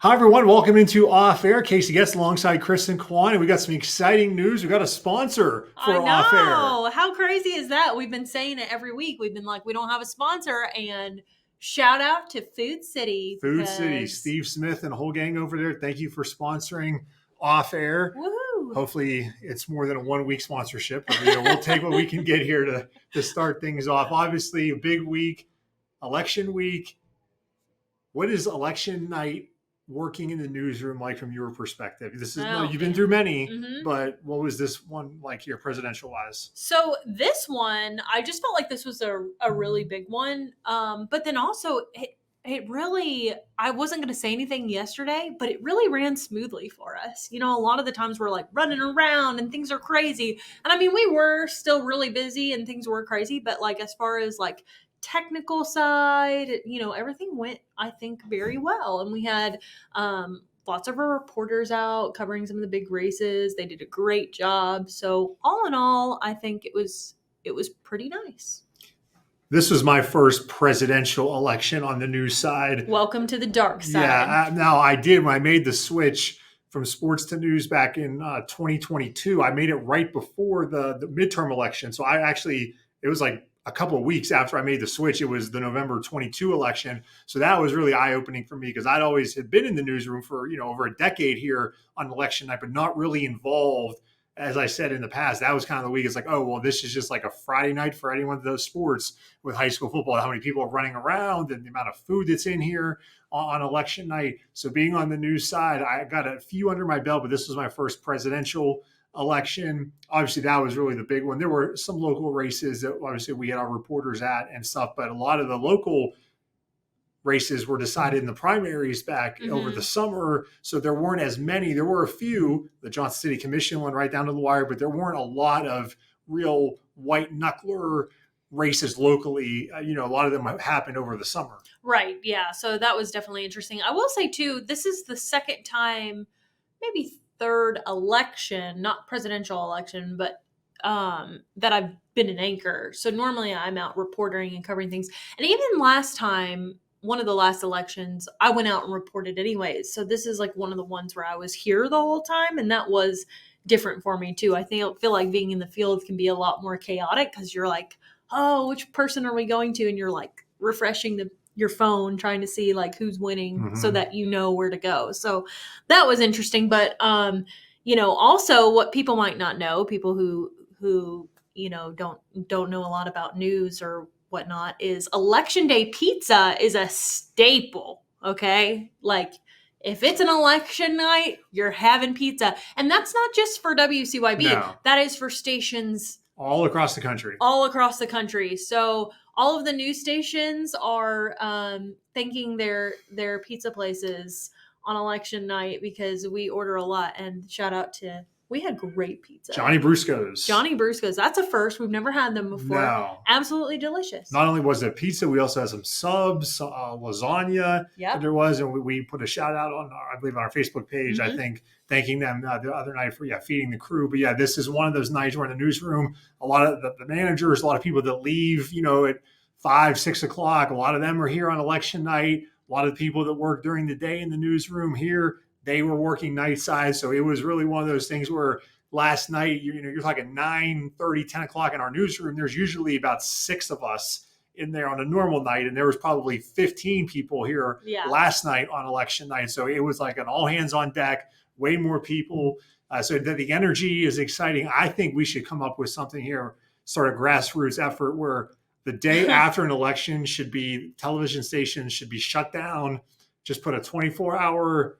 Hi, everyone. Welcome into Off Air. Casey Guest alongside Kristen Kwan, and we got some exciting news. We got a sponsor for I Off Air. know. How crazy is that? We've been saying it every week. We've been like, we don't have a sponsor. And shout out to Food City. Food City, Steve Smith and a whole gang over there. Thank you for sponsoring Off Air. Woohoo. Hopefully, it's more than a 1 week sponsorship. But, we'll take what we can get here to start things off. Obviously, a big week, election week. What is election night working in the newsroom like from your perspective? You've been through many, but what was this one like here presidential wise? So this one, I just felt like this was a really big one. But then also it really, I wasn't going to say anything yesterday, but it really ran smoothly for us. You know, a lot of the times we're like running around and things are crazy. And I mean, we were still really busy and things were crazy, but like, as far as like technical side, everything went, I think, very well. And we had lots of our reporters out covering some of the big races. They did a great job. So all in all, I think it was pretty nice. This was my first presidential election on the news side. Welcome to the dark side. Yeah, now I did when I made the switch from sports to news back in 2022. I made it right before the midterm election. So it was like a couple of weeks after I made the switch. It was the November 22 election. So that was really eye-opening for me because I'd always had been in the newsroom for, over a decade here on election night, but not really involved. As I said in the past, that was kind of the week. It's like, oh, well, this is just like a Friday night for anyone that does sports with high school football, how many people are running around and the amount of food that's in here on election night. So being on the news side, I got a few under my belt, but this was my first presidential election. Obviously, that was really the big one. There were some local races that obviously we had our reporters at and stuff, but a lot of the local races were decided in the primaries back over the summer. So there weren't as many. There were a few, the Johnson City Commission went right down to the wire, but there weren't a lot of real white knuckler races locally. A lot of them happened over the summer. Right. Yeah. So that was definitely interesting. I will say too, this is the second time, maybe third election, not presidential election, but that I've been an anchor. So normally I'm out reporting and covering things. And even last time, one of the last elections, I went out and reported anyways. So this is like one of the ones where I was here the whole time. And that was different for me too. I feel like being in the field can be a lot more chaotic because you're like, oh, which person are we going to? And you're like refreshing your phone, trying to see like who's winning so that you know where to go. So that was interesting. But, also what people might not know, people who don't know a lot about news or whatnot, is election day pizza is a staple. Okay. Like if it's an election night, you're having pizza. And that's not just for WCYB. No. That is for stations all across the country. So all of the news stations are thanking their pizza places on election night because we order a lot. And shout out to, we had great pizza. Johnny Brusco's. That's a first. We've never had them before. No. Absolutely delicious. Not only was it pizza, we also had some subs, lasagna. Yeah. There was, and we put a shout out on, I believe, on our Facebook page, I think, thanking them the other night for feeding the crew. But this is one of those nights where in the newsroom, a lot of the managers, a lot of people that leave, at 5, 6 o'clock, a lot of them are here on election night. A lot of the people that work during the day in the newsroom here, they were working night side. So it was really one of those things where last night, you're talking 9:30, 10 o'clock in our newsroom. There's usually about 6 of us in there on a normal night. And there was probably 15 people here last night on election night. So it was like an all hands on deck, way more people. So the energy is exciting. I think we should come up with something here, sort of grassroots effort where the day after an election television stations should be shut down. Just put a 24-hour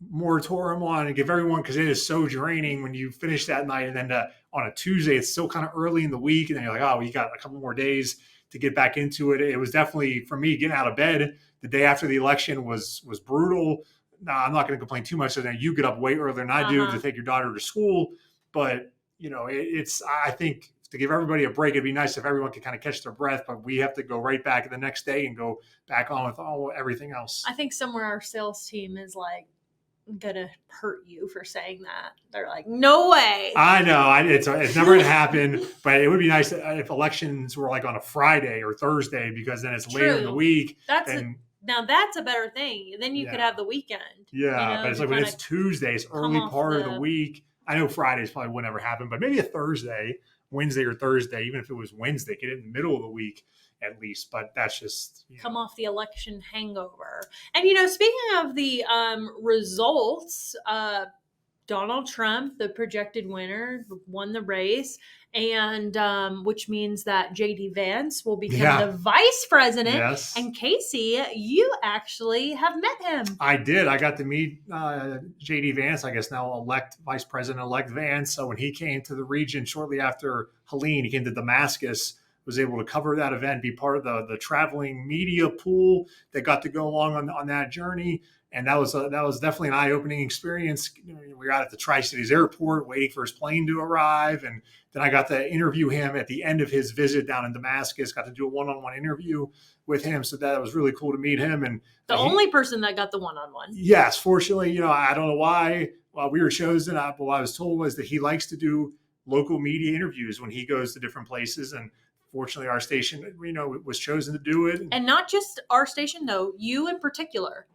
moratorium on and give everyone, because it is so draining when you finish that night. And then on a Tuesday, it's still kind of early in the week. And then you're like, oh, we got a couple more days to get back into it. It was definitely, for me, getting out of bed the day after the election was brutal. Now, I'm not going to complain too much. So then you get up way earlier than I do to take your daughter to school. But, I think to give everybody a break, it'd be nice if everyone could kind of catch their breath, but we have to go right back the next day and go back on with everything else. I think somewhere our sales team is like, gonna hurt you for saying that. They're like, no way. I know it's never gonna happen, but it would be nice if elections were like on a Friday or Thursday, because then it's later in the week. Now that's a better thing. Then you could Yeah. have the weekend. Yeah, but it's like when it's Tuesdays, early off part of the week. I know Fridays probably would never happen, but maybe a Thursday, Wednesday or Thursday, even if it was Wednesday, get it in the middle of the week at least. But that's just come off the election hangover. And speaking of the results, Donald Trump, the projected winner, won the race, and which means that JD Vance will become the vice president. Yes. And Casey, you actually have met him. I did. I got to meet JD Vance, I guess now Vice President-elect Vance. So when he came to the region shortly after Helene, he came to Damascus, was able to cover that event, be part of the traveling media pool that got to go along on that journey. And that was definitely an eye-opening experience. We were out at the Tri-Cities airport waiting for his plane to arrive. And then I got to interview him at the end of his visit down in Damascus, got to do a one-on-one interview with him. So that was really cool to meet him. And the only person that got the one-on-one. Yes, fortunately, I don't know why we were chosen. But what I was told was that he likes to do local media interviews when he goes to different places. And fortunately, our station, was chosen to do it. And not just our station, though, you in particular.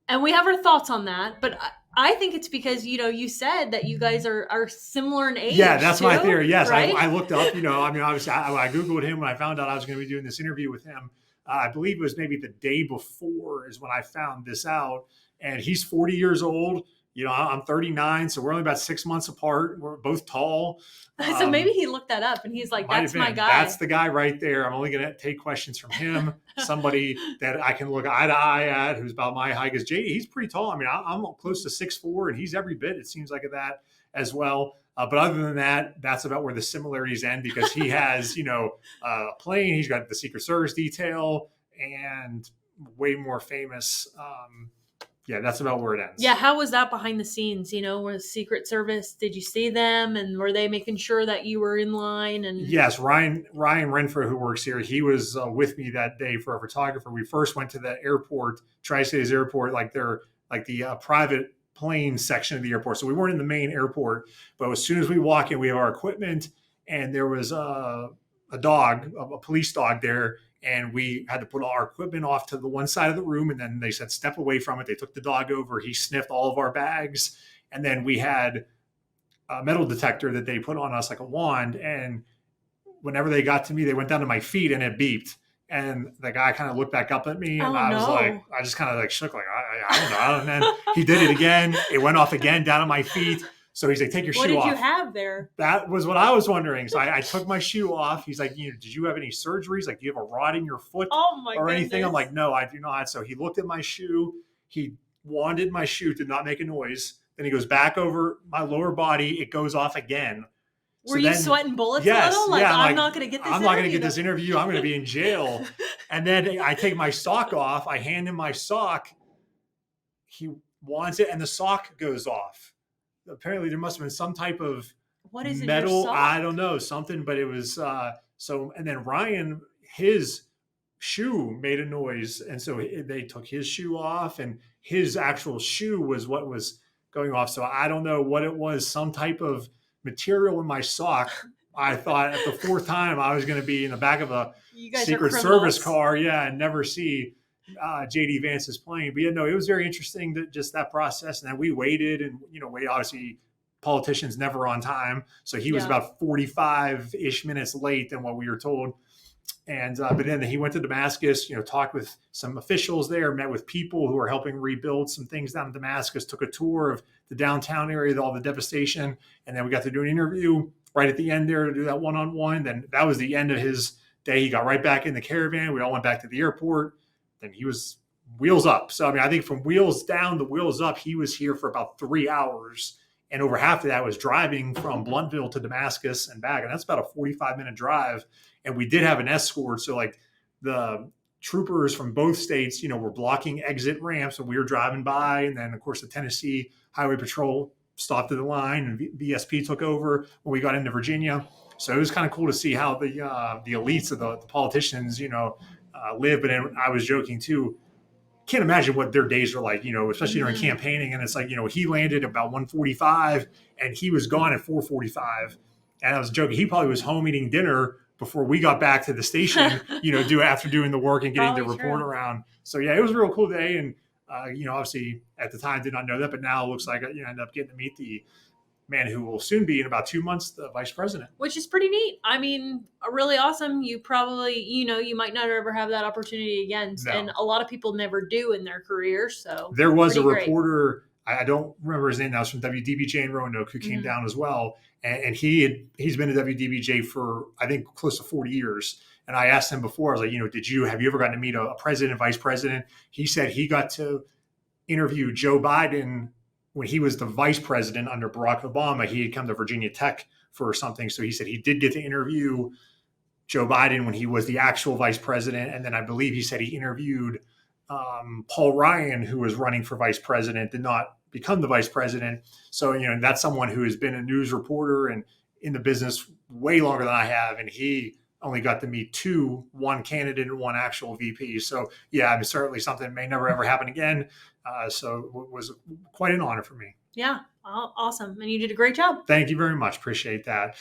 And we have our thoughts on that, but I think it's because, you said that you guys are similar in age. Yeah, that's my theory. Yes, right? I looked up, obviously I Googled him when I found out I was going to be doing this interview with him. I believe it was maybe the day before is when I found this out. And he's 40 years old. I'm 39, so we're only about 6 months apart. We're both tall. So maybe he looked that up and he's like, that's my guy. That's the guy right there. I'm only going to take questions from him, somebody that I can look eye to eye at, who's about my height. Because JD, he's pretty tall. I mean, I'm close to 6'4", and he's every bit, it seems like, that as well. But other than that, that's about where the similarities end, because he has, a plane. He's got the Secret Service detail and way more famous yeah, that's about where it ends. Yeah, how was that behind the scenes? With Secret Service, did you see them, and were they making sure that you were in line? And yes, Ryan Renfro, who works here, he was with me that day for a photographer. We first went to the airport, Tri-Cities Airport, the private plane section of the airport. So we weren't in the main airport, but as soon as we walk in, we have our equipment, and there was a police dog there. And we had to put all our equipment off to the one side of the room. And then they said, step away from it. They took the dog over. He sniffed all of our bags. And then we had a metal detector that they put on us like a wand. And whenever they got to me, they went down to my feet and it beeped. And the guy kind of looked back up at me. And I was like, I just kind of like shook, like, I don't know. And then he did it again. It went off again down at my feet. So he's like, take your shoe off. What did you have there? That was what I was wondering. So I took my shoe off. He's like, did you have any surgeries? Like, do you have a rod in your foot or anything? I'm like, no, I do not. So he looked at my shoe. He wanded my shoe, did not make a noise. Then he goes back over my lower body. It goes off again. Were you sweating bullets a little? Like, I'm not going to get this interview. I'm not going to get this interview. I'm going to be in jail. And then I take my sock off. I hand him my sock. He wants it, and the sock goes off. Apparently there must have been some type of metal, I don't know, something, but it was and then Ryan, his shoe made a noise, and so they took his shoe off, and his actual shoe was what was going off. So I don't know what it was, some type of material in my sock. I thought at the fourth time I was going to be in the back of a Secret Service car, and never see JD Vance's plane. But it was very interesting, that process. And then we waited and, obviously politicians never on time. So he was about 45-ish minutes late than what we were told. And, but then he went to Damascus, talked with some officials there, met with people who are helping rebuild some things down in Damascus, took a tour of the downtown area, all the devastation. And then we got to do an interview right at the end there to do that one-on-one. Then that was the end of his day. He got right back in the caravan. We all went back to the airport. And he was wheels up. So, I think from wheels down to wheels up, he was here for about 3 hours. And over half of that was driving from Blunteville to Damascus and back. And that's about a 45-minute drive. And we did have an escort. So, the troopers from both states, were blocking exit ramps. And we were driving by. And then, of course, the Tennessee Highway Patrol stopped at the line. And VSP took over when we got into Virginia. So it was kind of cool to see how the elites of the politicians, live. But then I was joking too. Can't imagine what their days are like, especially during campaigning. And it's like, he landed about 1:45 and he was gone at 4:45. And I was joking. He probably was home eating dinner before we got back to the station, after doing the work and getting the report around. So yeah, it was a real cool day. And, obviously at the time did not know that, but now it looks like, end up getting to meet the man who will soon be in about 2 months, the vice president. Which is pretty neat. I mean, really awesome. You probably, you might not ever have that opportunity again. No. And a lot of people never do in their career. So there was a reporter, I don't remember his name now, from WDBJ in Roanoke, who came down as well. And he's been at WDBJ for, I think, close to 40 years. And I asked him before, I was like, have you ever gotten to meet a president, vice president? He said he got to interview Joe Biden when he was the vice president under Barack Obama. He had come to Virginia Tech for something. So he said he did get to interview Joe Biden when he was the actual vice president. And then I believe he said he interviewed Paul Ryan, who was running for vice president, did not become the vice president. So, that's someone who has been a news reporter and in the business way longer than I have. And he only got to meet one candidate and one actual VP. So yeah, I mean, certainly something that may never ever happen again. So it was quite an honor for me. Yeah. Awesome. And you did a great job. Thank you very much. Appreciate that.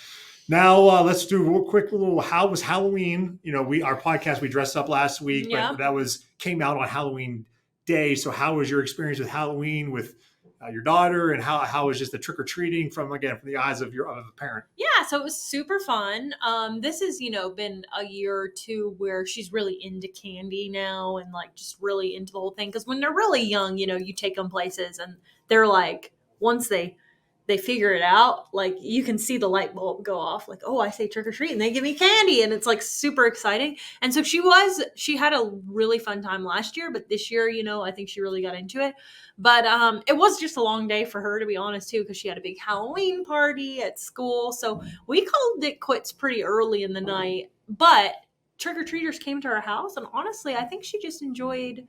Now let's do a real quick how was Halloween? Our podcast, we dressed up last week, but that came out on Halloween day. So how was your experience with Halloween with your daughter, and how was just the trick-or-treating from the eyes of a parent? Yeah, so it was super fun. This has, been a year or two where she's really into candy now and just really into the whole thing. Because when they're really young, you take them places and they're once they figure it out, you can see the light bulb go off, oh, I say trick or treat and they give me candy, and it's super exciting. And so she had a really fun time last year, but this year, I think she really got into it. But it was just a long day for her, to be honest, too, because she had a big Halloween party at school. So we called it quits pretty early in the night, but trick-or-treaters came to our house, and honestly, I think she just enjoyed,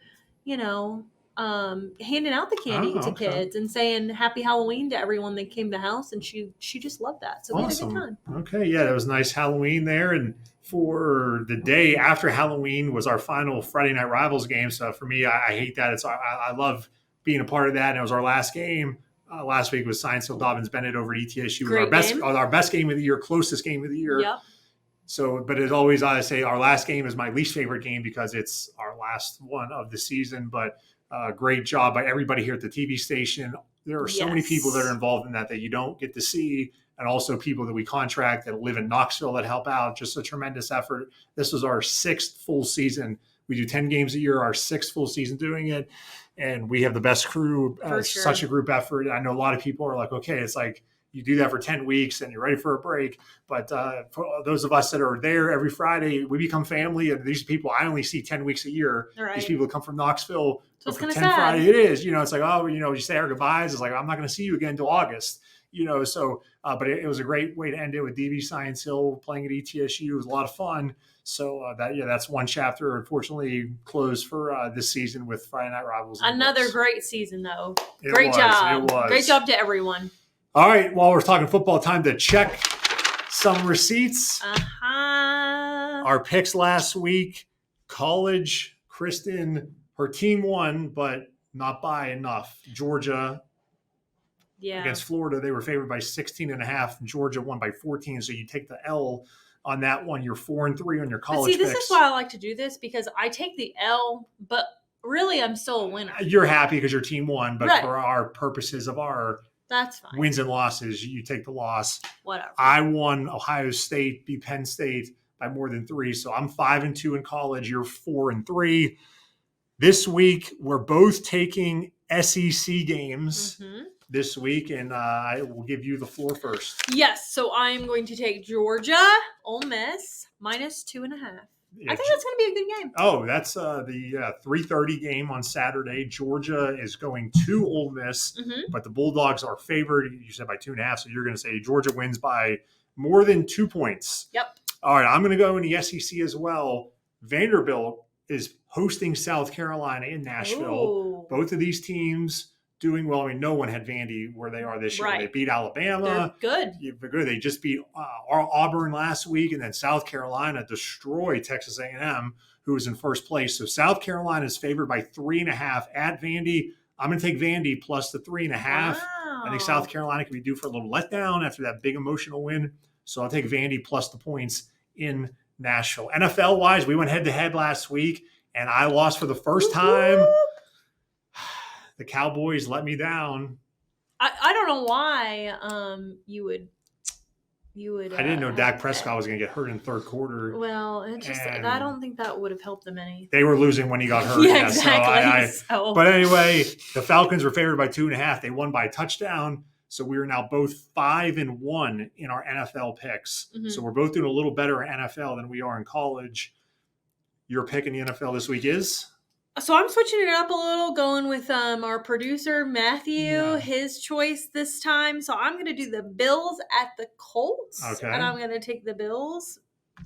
handing out the candy to kids and saying happy Halloween to everyone that came to the house, and she just loved that. So awesome. We had a good time. Okay, yeah, that was nice Halloween there. And for the day after Halloween was our final Friday Night Rivals game. So for me, I hate that. I love being a part of that. And it was our last game. Last week was Science Hill Dobbins Bennett over at ETSU. It was our best game of the year, closest game of the year. Yep. So, but as always, I say our last game is my least favorite game because it's our last one of the season. But great job by everybody here at the TV station. There are so many people that are involved in that you don't get to see, and also people that we contract that live in Knoxville that help out. Just a tremendous effort. This was our 6th full season. We do 10 games a year, our 6th full season doing it. And we have the best crew, such a group effort. I know a lot of people are okay, it's you do that for 10 weeks and you're ready for a break. But for those of us that are there every Friday, we become family. And these people, I only see 10 weeks a year. Right. These people that come from Knoxville. So it's for 10 sad. Friday, it is, it's you say our goodbyes. It's I'm not going to see you again until August, so, but it was a great way to end it with DV Science Hill playing at ETSU. It was a lot of fun. So that's one chapter, unfortunately, closed for this season with Friday Night Rivals. Another great season, though. It great job. It was. Great job to everyone. All right. While we're talking football, time to check some receipts. Our picks last week, college, Kristen, her team won, but not by enough. Georgia against Florida, they were favored by 16.5. Georgia won by 14. So you take the L on that one. You're 4-3 on your college picks. This is why I like to do this, because I take the L, but really I'm still a winner. You're happy because your team won, but right. For our purposes of our that's fine. Wins and losses, you take the loss. Whatever. I won Ohio State, beat Penn State by more than 3. So I'm 5-2 in college. You're 4-3. This week, we're both taking SEC games this week, and I will give you the floor first. Yes. So I'm going to take Georgia, Ole Miss, -2.5. Yeah, I think that's going to be a good game. Oh, that's the 3:30 game on Saturday. Georgia is going to Ole Miss, but the Bulldogs are favored. You said by 2.5, so you're going to say Georgia wins by more than 2 points. Yep. All right, I'm going to go in the SEC as well. Vanderbilt is hosting South Carolina in Nashville. Ooh. Both of these teams doing well. I mean, no one had Vandy where they are this year. Right. They beat Alabama. They're good. They just beat Auburn last week, and then South Carolina destroyed Texas A&M, who was in first place. So South Carolina is favored by 3.5 at Vandy. I'm going to take Vandy plus the 3.5. Wow. I think South Carolina could be due for a little letdown after that big emotional win. So I'll take Vandy plus the points in Nashville. NFL-wise, we went head-to-head last week, and I lost for the first time. The Cowboys let me down. I don't know why you would I didn't know Dak Prescott was going to get hurt in the third quarter. Well, I don't think that would have helped them any. They were losing when he got hurt. Yeah, exactly. But anyway, the Falcons were favored by 2.5. They won by a touchdown. So we are now both 5-1 in our NFL picks. Mm-hmm. So we're both doing a little better in NFL than we are in college. Your pick in the NFL this week is? So I'm switching it up a little, going with our producer, Matthew, his choice this time. So I'm going to do the Bills at the Colts. Okay. And I'm going to take the Bills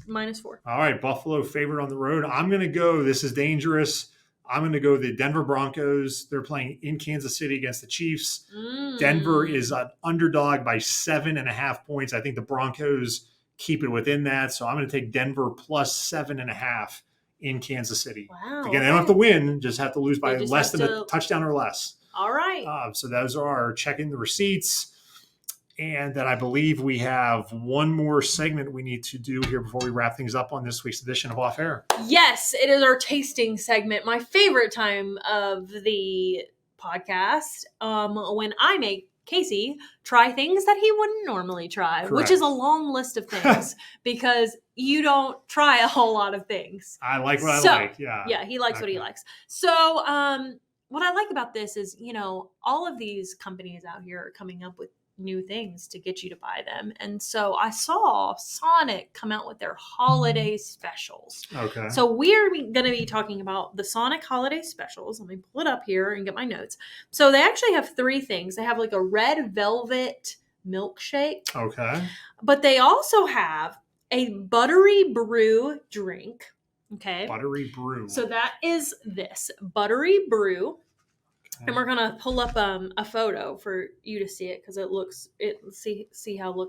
-4. All right, Buffalo favorite on the road. I'm going to go, this is dangerous. I'm going to go the Denver Broncos. They're playing in Kansas City against the Chiefs. Denver is an underdog by 7.5 points. I think the Broncos keep it within that. So I'm going to take Denver plus 7.5 in Kansas City. Wow. Again, they don't have to win, just have to lose by less than a touchdown or less. All right. So those are our checking the receipts. And then I believe we have one more segment we need to do here before we wrap things up on this week's edition of Off Air. Yes, it is our tasting segment, my favorite time of the podcast, when I make Casey try things that he wouldn't normally try, Correct. Which is a long list of things because you don't try a whole lot of things. I like what I like. Yeah. Yeah, he likes what he likes. So, what I like about this is, all of these companies out here are coming up with new things to get you to buy them. And so I saw Sonic come out with their holiday specials. Okay. So we're going to be talking about the Sonic holiday specials. Let me pull it up here and get my notes. So they actually have 3 things. They have like a red velvet milkshake. Okay. But they also have a buttery brew drink. Okay. Buttery brew. So that is this buttery brew. And we're gonna pull up a photo for you to see it because see how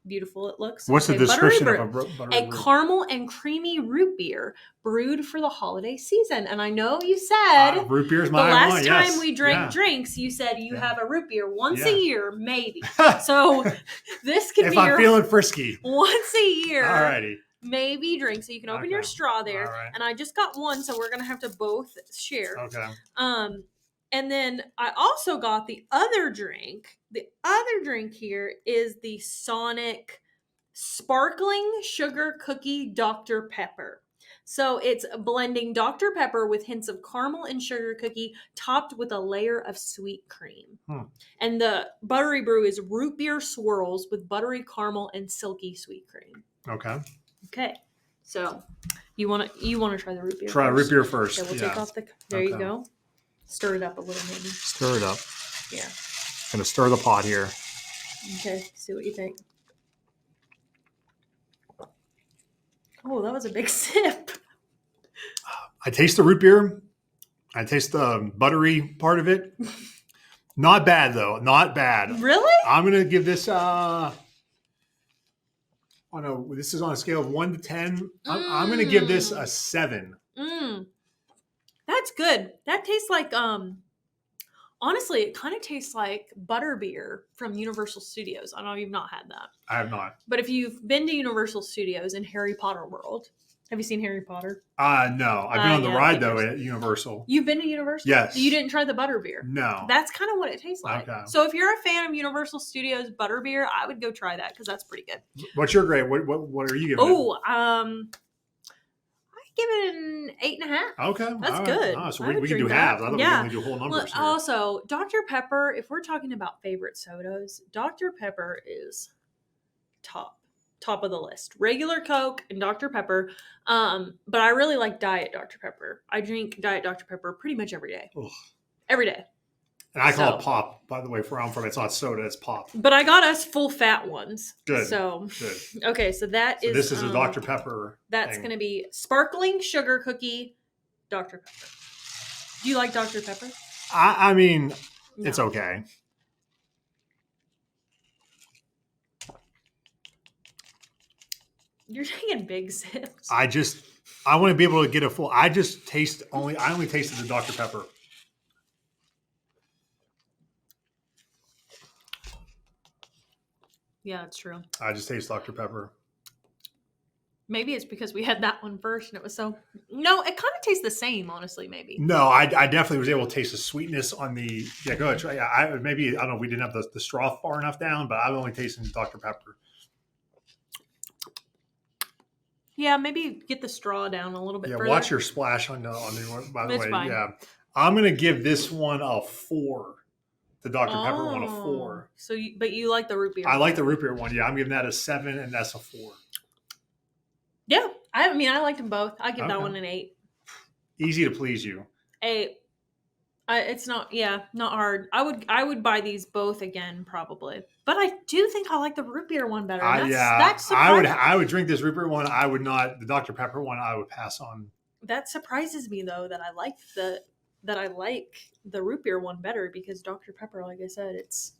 beautiful it looks. What's the description of a buttery brew? Caramel and creamy root beer brewed for the holiday season. And I know you said root beer is my the last one. time yes. we drank drinks, you said you have a root beer once a year, maybe. So So this could if be I'm feeling frisky, once a year. Alrighty. Maybe drink. So you can open your straw there. Right. And I just got one, so we're gonna have to both share. Okay. And then I also got the other drink. The other drink here is the Sonic Sparkling Sugar Cookie Dr. Pepper. So it's blending Dr. Pepper with hints of caramel and sugar cookie topped with a layer of sweet cream. And the buttery brew is root beer swirls with buttery caramel and silky sweet cream. Okay. So you want to try the root beer? Try root beer first. Okay, we'll take off there you go. Stir it up a little, maybe. Stir it up. Yeah. Gonna stir the pot here. Okay, see what you think. Oh, that was a big sip. I taste the root beer. I taste the buttery part of it. Not bad though. Not bad. Really? I'm gonna give this. This is on a scale of 1 to 10. I'm gonna give this a 7. That's good. That tastes like, honestly, it kind of tastes like butterbeer from Universal Studios. I know you've not had that. I have not. But if you've been to Universal Studios in Harry Potter World, have you seen Harry Potter? No. I've been on the ride, though, at Universal. You've been to Universal? Yes. You didn't try the butterbeer? No. That's kind of what it tastes like. Okay. So if you're a fan of Universal Studios butterbeer, I would go try that because that's pretty good. What's your grade? What are you giving it? Give it an 8.5. Okay. That's good. Oh, so we can do halves. I thought we could only do whole numbers here. Also, Dr. Pepper, if we're talking about favorite sodas, Dr. Pepper is top of the list. Regular Coke and Dr. Pepper. But I really like Diet Dr. Pepper. I drink Diet Dr. Pepper pretty much every day. Ugh. Every day. And I call it pop, by the way, where I'm from. It's not soda, it's pop. But I got us full fat ones. Good. So, good. Okay, so this is a Dr. Pepper. That's going to be sparkling sugar cookie Dr. Pepper. Do you like Dr. Pepper? I mean, it's okay. You're taking big sips. I want to be able to get a full. I only tasted the Dr. Pepper. Yeah, that's true. I just taste Dr. Pepper. Maybe it's because we had that one first and it was so. No, it kind of tastes the same, honestly. Maybe. No, I definitely was able to taste the sweetness on the. Yeah, go ahead. Try. Yeah, I don't know. If we didn't have the straw far enough down, but I've only tasted Dr. Pepper. Yeah, maybe get the straw down a little bit. Yeah, further. watch your splash on the. By the It's way, fine. yeah, I'm gonna give this one a 4. The Dr. Pepper one a 4. So, but you like the root beer? I like the root beer one. Yeah, I'm giving that a 7, and that's a 4. Yeah, I mean, I liked them both. I give that Okay. one an 8. Easy to please you. 8. It's not. Yeah, not hard. I would buy these both again probably, but I do think I like the root beer one better. That's surprising. I would drink this root beer one. I would not. The Dr. Pepper one, I would pass on. That surprises me though that I like the root beer one better because Dr. Pepper, like I said, it's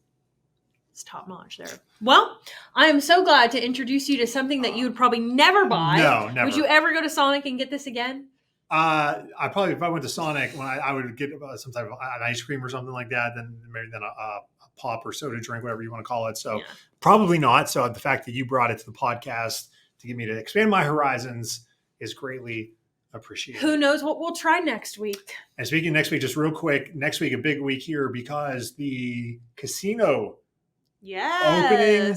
top notch there. Well, I am so glad to introduce you to something that you would probably never buy. No, never. Would you ever go to Sonic and get this again? I probably, if I went to Sonic, when I would get some type of an ice cream or something like that, then maybe a pop or soda drink, whatever you want to call it. So probably not. So the fact that you brought it to the podcast to get me to expand my horizons is greatly appreciated. Who knows what we'll try next week? And speaking of next week, just real quick, next week, a big week here because the casino opening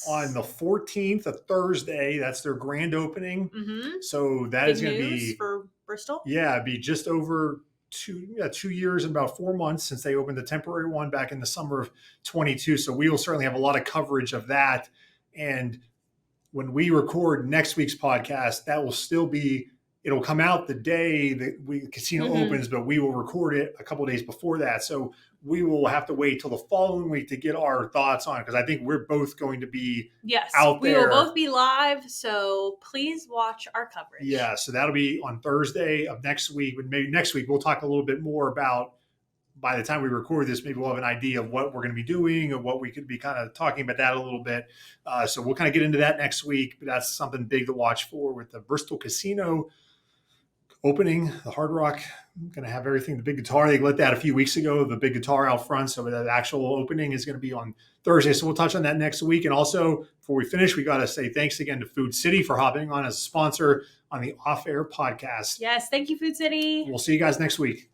on the 14th, a Thursday. That's their grand opening. Mm-hmm. So that is going to be for Bristol. Yeah, it'd be just over 2 years and about 4 months since they opened the temporary one back in the summer of 22. So we will certainly have a lot of coverage of that. And when we record next week's podcast, that will still be. It'll come out the day that the casino opens, but we will record it a couple of days before that. So we will have to wait till the following week to get our thoughts on it because I think we're both going to be out there. We will both be live, so please watch our coverage. Yeah, so that'll be on Thursday of next week. But maybe next week we'll talk a little bit more about, by the time we record this, maybe we'll have an idea of what we're going to be doing or what we could be kind of talking about that a little bit. So we'll kind of get into that next week, but that's something big to watch for with the Bristol Casino opening, the Hard Rock. I'm going to have everything. The big guitar, they let that a few weeks ago, the big guitar out front. So the actual opening is going to be on Thursday. So we'll touch on that next week. And also, before we finish, we got to say thanks again to Food City for hopping on as a sponsor on the Off Air podcast. Yes, thank you, Food City. We'll see you guys next week.